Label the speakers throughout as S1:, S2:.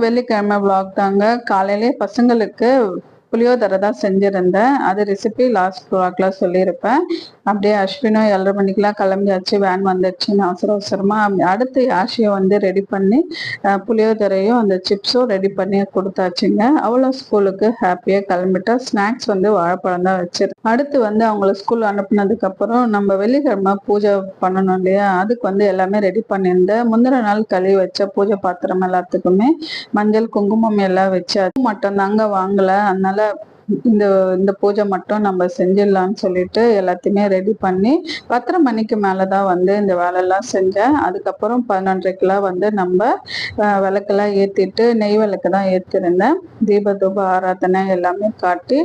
S1: வெள்ளிக்கிழமை vlog தாங்க. காலையிலே பசங்களுக்கு புளியோதரை தான் செஞ்சிருந்தேன். அது ரெசிபி லாஸ்ட் vlogல சொல்லியிருப்பேன். அப்படியே அஸ்வினும் 7:30 மணிக்கெல்லாம் கிளம்பியாச்சு. வேன் வந்துடுச்சுன்னு அவசரமா அடுத்து யாஷியை வந்து ரெடி பண்ணி புளியோதரையும் அந்த சிப்ஸும் ரெடி பண்ணி கொடுத்தாச்சுங்க. அவ்வளோ ஸ்கூலுக்கு ஹாப்பியாக கிளம்பிட்டா. ஸ்நாக்ஸ் வந்து வாழைப்பழம் தான் வச்சிருக்கேன். அடுத்து வந்து அவங்கள ஸ்கூல் அனுப்புனதுக்கு அப்புறம் நம்ம வெள்ளிக்கிழமை பூஜை பண்ணணும் இல்லையா, அதுக்கு வந்து எல்லாமே ரெடி பண்ணியிருந்தேன். முந்தின நாள் கழுவி வச்ச பூஜை பாத்திரம் எல்லாத்துக்குமே மஞ்சள் குங்குமம் எல்லாம் வச்சு அது மட்டும் தாங்க வாங்கல. அதனால இந்த இந்த பூஜை மட்டும் நம்ம செஞ்சிடலாம்னு சொல்லிட்டு எல்லாத்தையுமே ரெடி பண்ணி 10:30 மணிக்கு மேலதான் வந்து இந்த வேலையெல்லாம் செஞ்சேன். அதுக்கப்புறம் 11:30 வந்து நம்ம விளக்கெல்லாம் ஏத்திட்டு நெய் விளக்கு தான் ஏத்திருந்தேன். தீபதூப ஆராதனை எல்லாமே காட்டி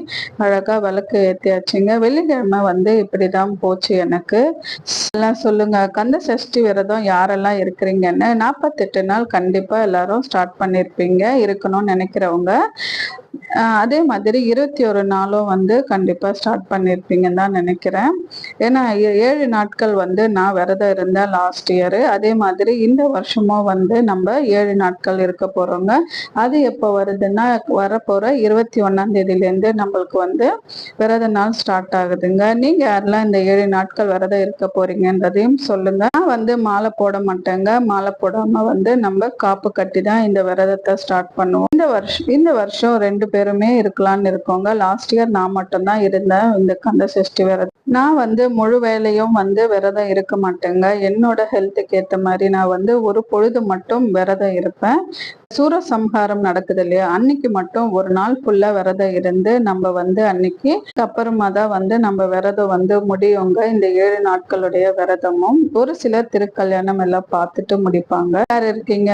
S1: அழகா விளக்கு ஏத்தியாச்சுங்க. வெள்ளிக்கிழமை வந்து இப்படிதான் போச்சு எனக்கு. எல்லாம் சொல்லுங்க, கந்த சஷ்டி விரதம் யாரெல்லாம் இருக்கிறீங்கன்னு. 48 நாள் கண்டிப்பா எல்லாரும் ஸ்டார்ட் பண்ணிருப்பீங்க, இருக்கணும்னு நினைக்கிறவங்க. அதே மாதிரி 21 நாளும் வந்து கண்டிப்பா ஸ்டார்ட் பண்ணிருப்பீங்கன்னு தான் நினைக்கிறேன். ஏன்னா 7 நாட்கள் வந்து நான் விரதம் இருந்தேன் லாஸ்ட் இயர். அதே மாதிரி இந்த வருஷமும் வந்து நம்ம 7 நாட்கள் இருக்க போறோங்க. அது எப்போ வருதுன்னா வரப்போற 21ஆம் தேதியிலேருந்து நம்மளுக்கு வந்து விரத நாள் ஸ்டார்ட் ஆகுதுங்க. நீங்க யாரெல்லாம் இந்த 7 நாட்கள் விரதம் இருக்க போறீங்கன்றதையும் சொல்லுங்க. நான் வந்து மாலை போட மாட்டேங்க. மாலை போடாம வந்து நம்ம காப்பு கட்டி தான் இந்த விரதத்தை ஸ்டார்ட் பண்ணுவோம். இந்த வருஷம் 2 பேருமே இருக்கலாம்னு இருக்கோங்க. லாஸ்ட் இயர் நான் மட்டும்தான் இருந்தேன் இந்த கந்த சஷ்டி விரதம். நான் வந்து முழு வேலையும் வந்து விரதம் இருக்க மாட்டேங்க. என்னோட ஹெல்த்துக்கு ஏத்த மாதிரி நான் வந்து ஒரு பொழுது மட்டும் விரதம் இருப்பேன். சூரசம்ஹாரம் நடக்குது இல்லையா, அன்னைக்கு மட்டும் ஒரு நாள் ஃபுல்லா விரதம் இருந்து நம்ம வந்து அன்னைக்கு அப்புறமா தான் வந்து நம்ம விரதம் வந்து முடியுங்க. இந்த 7 நாட்களுடைய விரதமும் ஒரு சிலர் திருக்கல்யாணம் எல்லாம் பார்த்துட்டு முடிப்பாங்க. யார் இருக்கீங்க?